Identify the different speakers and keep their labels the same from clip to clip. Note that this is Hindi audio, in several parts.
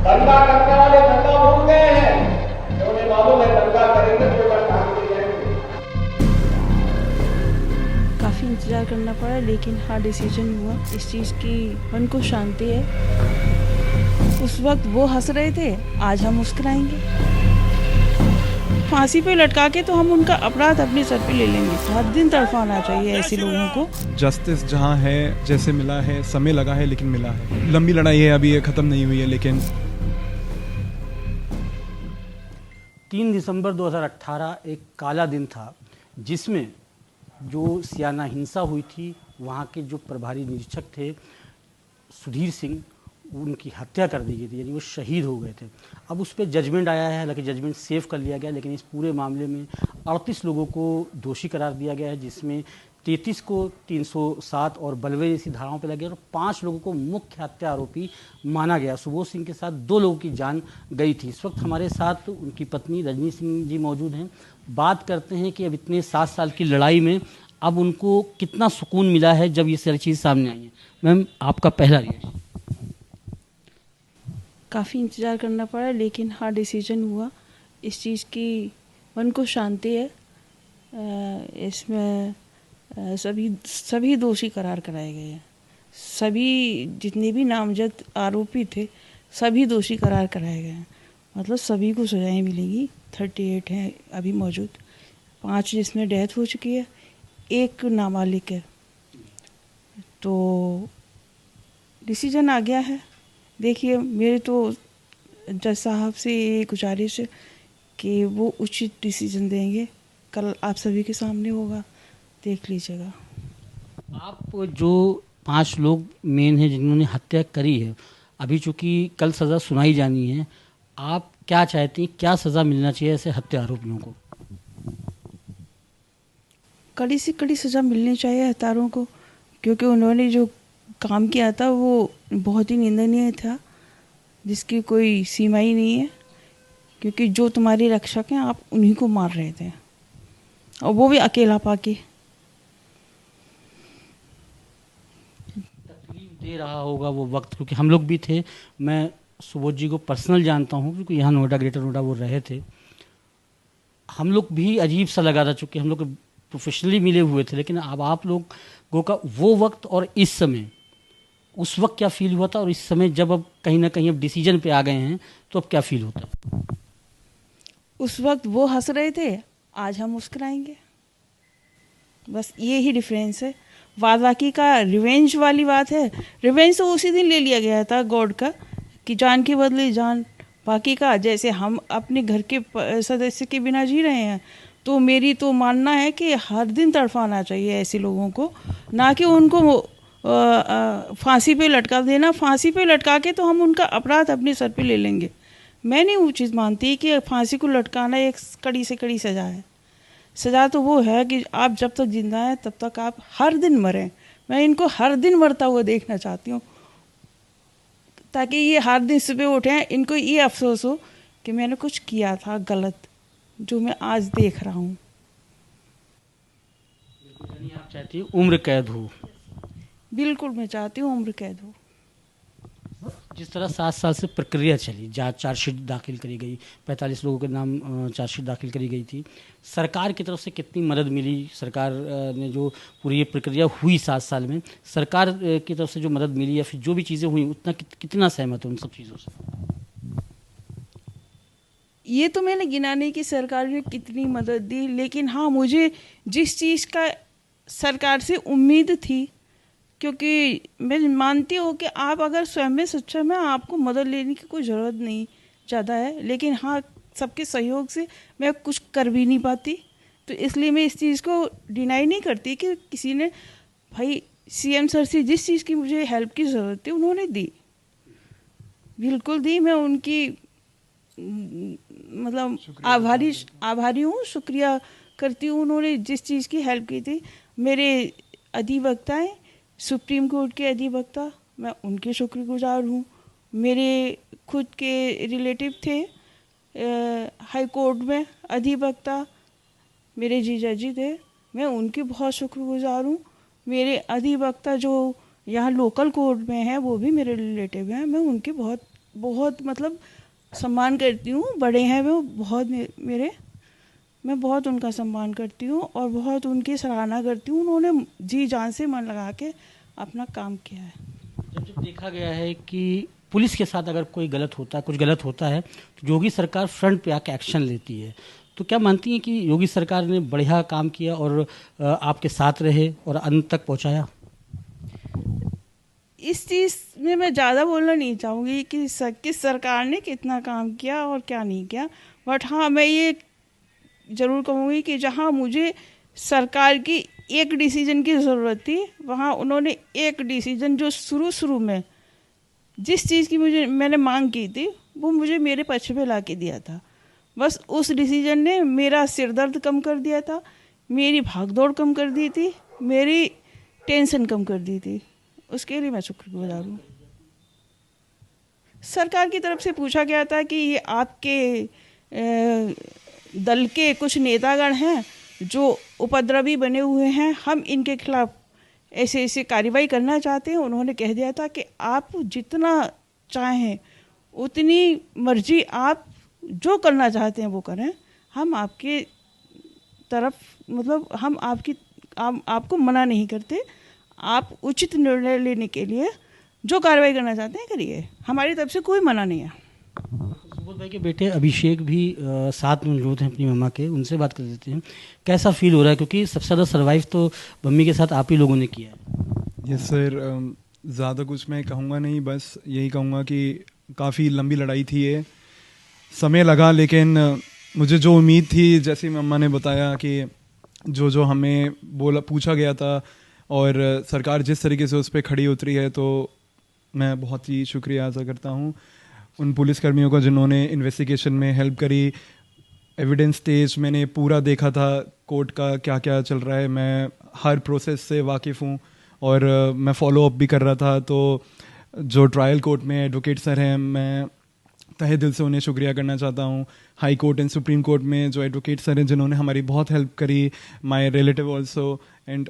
Speaker 1: दंगा करने वाले दंगा भूल गए हैं, तो उन्हें मालूम है दंगा करेंगे तो उल्टा काम ले जाएंगे।
Speaker 2: काफ़ी इंतज़ार करना पड़ा, लेकिन हाँ डिसीजन हुआ। इस चीज़ की मन को शांति है। उस वक्त वो हंस रहे थे, आज हम मुस्कुराएंगे। फांसी पे लटका के तो हम उनका अपराध अपने सर पे ले लेंगे। हर दिन तड़पाना चाहिए ऐसे लोगों को।
Speaker 3: जस्टिस जहाँ है, जैसे मिला है, समय लगा है लेकिन मिला है। लंबी लड़ाई है, अभी ये ख़त्म नहीं हुई है, लेकिन
Speaker 4: 3 दिसंबर 2018 एक काला दिन था, जिसमें जो सियाना हिंसा हुई थी, वहाँ के जो प्रभारी निरीक्षक थे सुधीर सिंह, उनकी हत्या कर दी गई थी, यानी वो शहीद हो गए थे। अब उस पर जजमेंट आया है, हालांकि जजमेंट सेव कर लिया गया, लेकिन इस पूरे मामले में 38 लोगों को दोषी करार दिया गया है, जिसमें 33 को 307 और बलवे जैसी धाराओं पर लगे और 5 लोगों को मुख्य हत्या आरोपी माना गया। सुबोध सिंह के साथ 2 लोगों की जान गई थी। इस वक्त हमारे साथ उनकी पत्नी रजनी सिंह जी मौजूद हैं। बात करते हैं कि अब इतने 7 साल की लड़ाई में अब उनको कितना सुकून मिला है जब ये सारी चीज़ सामने आई है। मैम, आपका पहला रिएक्शन?
Speaker 2: काफ़ी इंतज़ार करना पड़ा, लेकिन हाँ डिसीजन हुआ। इस चीज़ की मन को शांति है। इसमें सभी दोषी करार कराए गए हैं। सभी जितने भी नामजद आरोपी थे, सभी दोषी करार कराए गए हैं। मतलब सभी को सजाएं मिलेंगी। 38 हैं अभी मौजूद, 5 जिसमें डेथ हो चुकी है, 1 नाबालिग है। तो डिसीजन आ गया है। देखिए, मेरे तो जज साहब से ये गुजारिश है कि वो उचित डिसीजन देंगे। कल आप सभी के सामने होगा, देख लीजिएगा।
Speaker 4: आप जो 5 लोग मेन हैं जिन्होंने हत्या करी है, अभी चूंकि कल सज़ा सुनाई जानी है, आप क्या चाहती हैं, क्या सज़ा मिलना चाहिए ऐसे हत्या आरोपियों को?
Speaker 2: कड़ी से कड़ी सज़ा मिलनी चाहिए हत्यारों को, क्योंकि उन्होंने जो काम किया था वो बहुत ही निंदनीय था, जिसकी कोई सीमा ही नहीं है। क्योंकि जो तुम्हारे रक्षक हैं, आप उन्हीं को मार रहे थे, और वो भी अकेला पाके।
Speaker 4: तकलीफ दे रहा होगा वो वक्त, क्योंकि हम लोग भी थे। मैं सुबोध जी को पर्सनल जानता हूँ, क्योंकि यहाँ नोएडा, ग्रेटर नोएडा वो रहे थे। हम लोग भी अजीब सा लगा था, चूँकि हम लोग प्रोफेशनली मिले हुए थे। लेकिन अब आप लोगों का वो वक्त और इस समय, उस वक्त क्या फील हुआ था, और इस समय जब अब कहीं ना कहीं अब डिसीजन पे आ गए हैं, तो अब क्या फील होता है?
Speaker 2: उस वक्त वो हंस रहे थे, आज हम मुस्कुराएंगे। बस ये ही डिफरेंस है। बाकी का रिवेंज वाली बात है। रिवेंज तो उसी दिन ले लिया गया था गॉड का, कि जान के बदले जान। बाकी का, जैसे हम अपने घर के सदस्य के बिना जी रहे हैं, तो मेरी तो मानना है कि हर दिन तड़पाना चाहिए ऐसे लोगों को, ना कि उनको फांसी पे लटका देना। फांसी पे लटका के तो हम उनका अपराध अपने सर पे ले लेंगे। मैं नहीं वो चीज़ मानती कि फांसी को लटकाना एक कड़ी से कड़ी सज़ा है। सज़ा तो वो है कि आप जब तक जिंदा हैं तब तक आप हर दिन मरें। मैं इनको हर दिन मरता हुआ देखना चाहती हूँ, ताकि ये हर दिन सुबह उठें, इनको ये अफसोस हो कि मैंने कुछ किया था गलत, जो मैं आज देख रहा हूँ।
Speaker 4: आप चाहती हैं उम्र कैद हो?
Speaker 2: बिल्कुल, मैं चाहती हूँ उम्र कैद हो।
Speaker 4: जिस तरह 7 साल से प्रक्रिया चली, जांच चार्जशीट दाखिल करी गई, 45 लोगों के नाम चार्जशीट दाखिल करी गई थी, सरकार की तरफ से कितनी मदद मिली? सरकार ने जो पूरी ये प्रक्रिया हुई 7 साल में, सरकार की तरफ से जो मदद मिली या फिर जो भी चीज़ें हुई, उतना कितना सहमत है उन सब चीज़ों से?
Speaker 2: ये तो मैंने गिना नहीं कि सरकार ने कितनी मदद दी, लेकिन हाँ, मुझे जिस चीज़ का सरकार से उम्मीद थी, क्योंकि मैं मानती हूँ कि आप अगर स्वयं में सक्षम हैं, आपको मदद लेने की कोई ज़रूरत नहीं ज़्यादा है। लेकिन हाँ, सबके सहयोग से मैं कुछ कर भी नहीं पाती, तो इसलिए मैं इस चीज़ को डिनाई नहीं करती कि किसी ने, भाई सीएम सर से जिस चीज़ की मुझे हेल्प की ज़रूरत थी उन्होंने दी, बिल्कुल दी। मैं उनकी मतलब आभारी हूँ, शुक्रिया करती हूँ। उन्होंने जिस चीज़ की हेल्प की थी, मेरे अधिवक्ता हैं, सुप्रीम कोर्ट के अधिवक्ता, मैं उनके शुक्रगुजार हूँ। मेरे खुद के रिलेटिव थे हाई कोर्ट में अधिवक्ता, मेरे जीजा जी थे, मैं उनकी बहुत शुक्रगुजार हूँ। मेरे अधिवक्ता जो यहाँ लोकल कोर्ट में हैं, वो भी मेरे रिलेटिव हैं, मैं उनकी बहुत बहुत मतलब सम्मान करती हूँ। बड़े हैं वो बहुत मेरे, मैं बहुत उनका सम्मान करती हूँ और बहुत उनकी सराहना करती हूँ। उन्होंने जी जान से मन लगा के अपना काम किया है।
Speaker 4: जब देखा गया है कि पुलिस के साथ अगर कोई गलत होता है, कुछ गलत होता है, तो योगी सरकार फ्रंट पे आके एक्शन लेती है, तो क्या मानती हैं कि योगी सरकार ने बढ़िया काम किया और आपके साथ रहे और अंत तक पहुंचाया?
Speaker 2: इस चीज़ में मैं ज़्यादा बोलना नहीं चाहूँगी कि किस सरकार ने कितना काम किया और क्या नहीं किया, बट हाँ मैं ये ज़रूर कहूँगी कि जहाँ मुझे सरकार की एक डिसीजन की ज़रूरत थी, वहाँ उन्होंने एक डिसीजन जो शुरू में जिस चीज़ की मैंने मांग की थी वो मुझे मेरे पक्ष पे ला के दिया था। बस उस डिसीजन ने मेरा सिर दर्द कम कर दिया था, मेरी भागदौड़ कम कर दी थी, मेरी टेंशन कम कर दी थी। उसके लिए मैं शुक्रगुजार हूँ। सरकार की तरफ से पूछा गया था कि ये आपके दल के कुछ नेतागण हैं जो उपद्रवी बने हुए हैं, हम इनके खिलाफ ऐसे ऐसे कार्रवाई करना चाहते हैं। उन्होंने कह दिया था कि आप जितना चाहें उतनी मर्जी, आप जो करना चाहते हैं वो करें, हम आपके तरफ मतलब हम आपको मना नहीं करते, आप उचित निर्णय लेने के लिए जो कार्रवाई करना चाहते हैं करिए, हमारी तरफ से कोई मना नहीं है।
Speaker 4: सुबोध भाई के बेटे अभिषेक भी साथ में मौजूद हैं अपनी मम्मा के, उनसे बात कर देते हैं। कैसा फील हो रहा है, क्योंकि सबसे ज़्यादा सर्वाइव तो मम्मी के साथ आप ही लोगों ने किया है?
Speaker 3: यस सर, ज़्यादा कुछ मैं कहूँगा नहीं, बस यही कहूँगा कि काफ़ी लंबी लड़ाई थी ये, समय लगा, लेकिन मुझे जो उम्मीद थी, जैसे मम्मा ने बताया कि जो हमें पूछा गया था और सरकार जिस तरीके से उस पर खड़ी उतरी है, तो मैं बहुत ही शुक्रिया अदा करता हूँ उन पुलिसकर्मियों का जिन्होंने इन्वेस्टिगेशन में हेल्प करी। एविडेंस स्टेज मैंने पूरा देखा था, कोर्ट का क्या क्या चल रहा है, मैं हर प्रोसेस से वाकिफ़ हूँ और मैं फॉलो अप भी कर रहा था। तो जो ट्रायल कोर्ट में एडवोकेट सर हैं, मैं तहे दिल से उन्हें शुक्रिया करना चाहता हूँ। High court and supreme court में जो एडवोकेट सर हैं जिन्होंने हमारी बहुत हेल्प करी, माय रिलेटिव ऑल्सो, एंड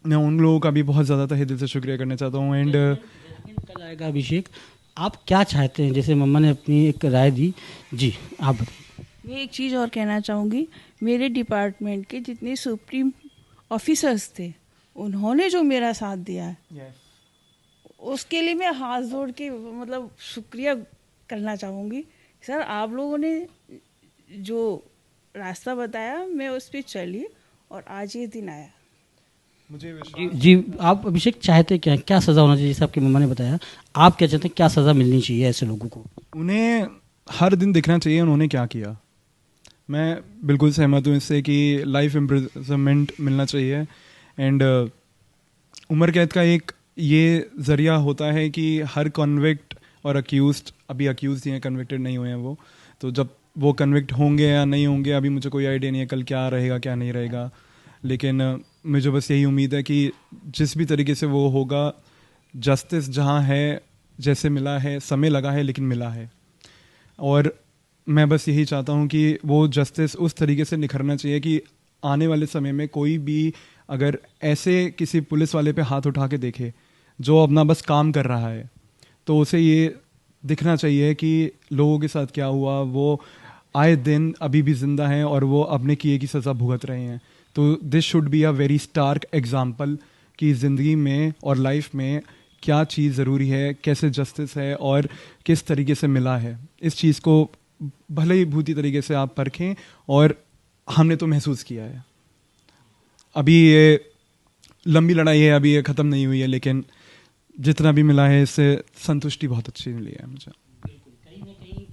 Speaker 3: मैं उन लोगों का भी बहुत ज़्यादा तहे दिल से शुक्रिया करना चाहता हूँ। एंड
Speaker 4: कल आएगा अभिषेक, आप क्या चाहते हैं? जैसे मम्मा ने अपनी एक राय दी, जी आप बताइए।
Speaker 2: मैं एक चीज़ और कहना चाहूँगी, मेरे डिपार्टमेंट के जितने सुप्रीम ऑफिसर्स थे उन्होंने जो मेरा साथ दिया है उसके लिए मैं हाथ जोड़ के मतलब शुक्रिया करना चाहूँगी। सर आप लोगों ने जो रास्ता बताया मैं उस पर चली और आज ये दिन आया।
Speaker 3: मुझे
Speaker 4: जी आप अभिषेक चाहते क्या सज़ा होना चाहिए? जैसे आपकी मम्मा ने बताया, आप क्या चाहते हैं, क्या सज़ा मिलनी चाहिए ऐसे लोगों को?
Speaker 3: उन्हें हर दिन दिखना चाहिए उन्होंने क्या किया। मैं बिल्कुल सहमत हूँ इससे कि लाइफ इम्प्रिजनमेंट मिलना चाहिए। एंड उम्र कैद का एक ये ज़रिया होता है कि हर कन्विक्ट और अक्यूज्ड, अभी अक्यूज्ड ही हैं, कन्विक्टेड नहीं हुए हैं वो, तो जब वो कन्विक्ट होंगे या नहीं होंगे अभी मुझे कोई आइडिया नहीं है कल क्या रहेगा क्या नहीं रहेगा, लेकिन मुझे बस यही उम्मीद है कि जिस भी तरीके से वो होगा, जस्टिस जहाँ है, जैसे मिला है, समय लगा है लेकिन मिला है। और मैं बस यही चाहता हूँ कि वो जस्टिस उस तरीके से निखरना चाहिए कि आने वाले समय में कोई भी अगर ऐसे किसी पुलिस वाले पे हाथ उठा के देखे जो अपना बस काम कर रहा है, तो उसे ये दिखना चाहिए कि लोगों के साथ क्या हुआ, वो आए दिन अभी भी जिंदा हैं और वो अपने किए की सज़ा भुगत रहे हैं। तो this should be a very stark example कि ज़िंदगी में और लाइफ में क्या चीज़ ज़रूरी है, कैसे जस्टिस है और किस तरीके से मिला है। इस चीज़ को भले ही भूती तरीके से आप परखें, और हमने तो महसूस किया है। अभी ये लंबी लड़ाई है, अभी ये ख़त्म नहीं हुई है, लेकिन जितना भी मिला है इससे संतुष्टि बहुत अच्छी मिली है मुझे।
Speaker 4: कहीं ना कहीं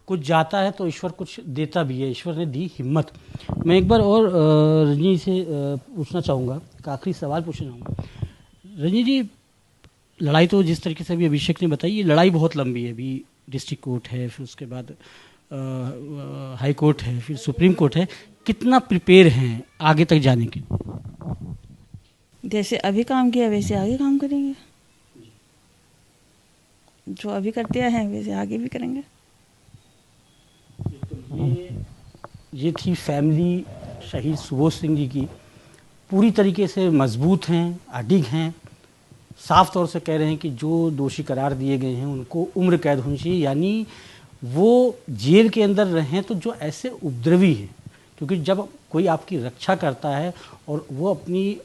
Speaker 4: कुछ जाता है तो ईश्वर कुछ देता भी है, ईश्वर ने दी हिम्मत। मैं एक बार और रजनी से पूछना चाहूँगा, एक आखिरी सवाल पूछना चाहूँगा। रजनी जी, लड़ाई तो जिस तरीके से अभी अभिषेक ने बताई, ये लड़ाई बहुत लंबी है। अभी डिस्ट्रिक्ट कोर्ट है, फिर उसके बाद हाई कोर्ट है, फिर सुप्रीम कोर्ट है। कितना प्रिपेयर हैं आगे तक जाने के?
Speaker 2: जैसे अभी काम किया वैसे आगे काम करेंगे, जो अभी करते हैं वैसे आगे भी करेंगे।
Speaker 4: ये थी फैमिली शहीद सुबोध सिंह जी की, पूरी तरीके से मजबूत हैं, अडिग हैं, साफ तौर से कह रहे हैं कि जो दोषी करार दिए गए हैं उनको उम्र कैद होनी चाहिए, यानी वो जेल के अंदर रहें तो जो ऐसे उपद्रवी हैं, क्योंकि जब कोई आपकी रक्षा करता है और वो अपनी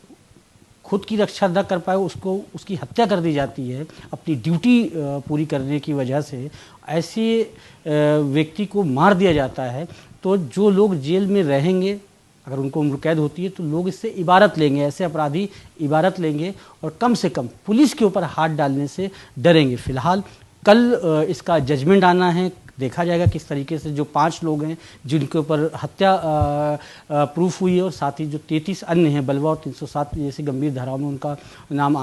Speaker 4: खुद की रक्षा न कर पाए, उसको उसकी हत्या कर दी जाती है अपनी ड्यूटी पूरी करने की वजह से, ऐसे व्यक्ति को मार दिया जाता है, तो जो लोग जेल में रहेंगे अगर उनको उम्र कैद होती है तो लोग इससे इबारत लेंगे, ऐसे अपराधी इबारत लेंगे और कम से कम पुलिस के ऊपर हाथ डालने से डरेंगे। फिलहाल कल इसका जजमेंट आना है, देखा जाएगा किस तरीके से जो 5 लोग हैं जिनके ऊपर हत्या प्रूफ हुई है और साथ ही जो 33 अन्य हैं बलवा और 307 जैसी गंभीर धाराओं में उनका नाम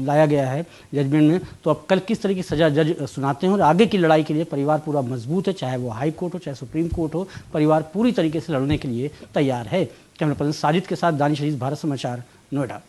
Speaker 4: लाया गया है जजमेंट में, तो अब कल किस तरह की सज़ा जज सुनाते हैं। और आगे की लड़ाई के लिए परिवार पूरा मजबूत है, चाहे वो हाई कोर्ट हो चाहे सुप्रीम कोर्ट हो, परिवार पूरी तरीके से लड़ने के लिए तैयार है। कैमरा पर्सन साजिद के साथ दानिश अजीज, भारत समाचार, नोएडा।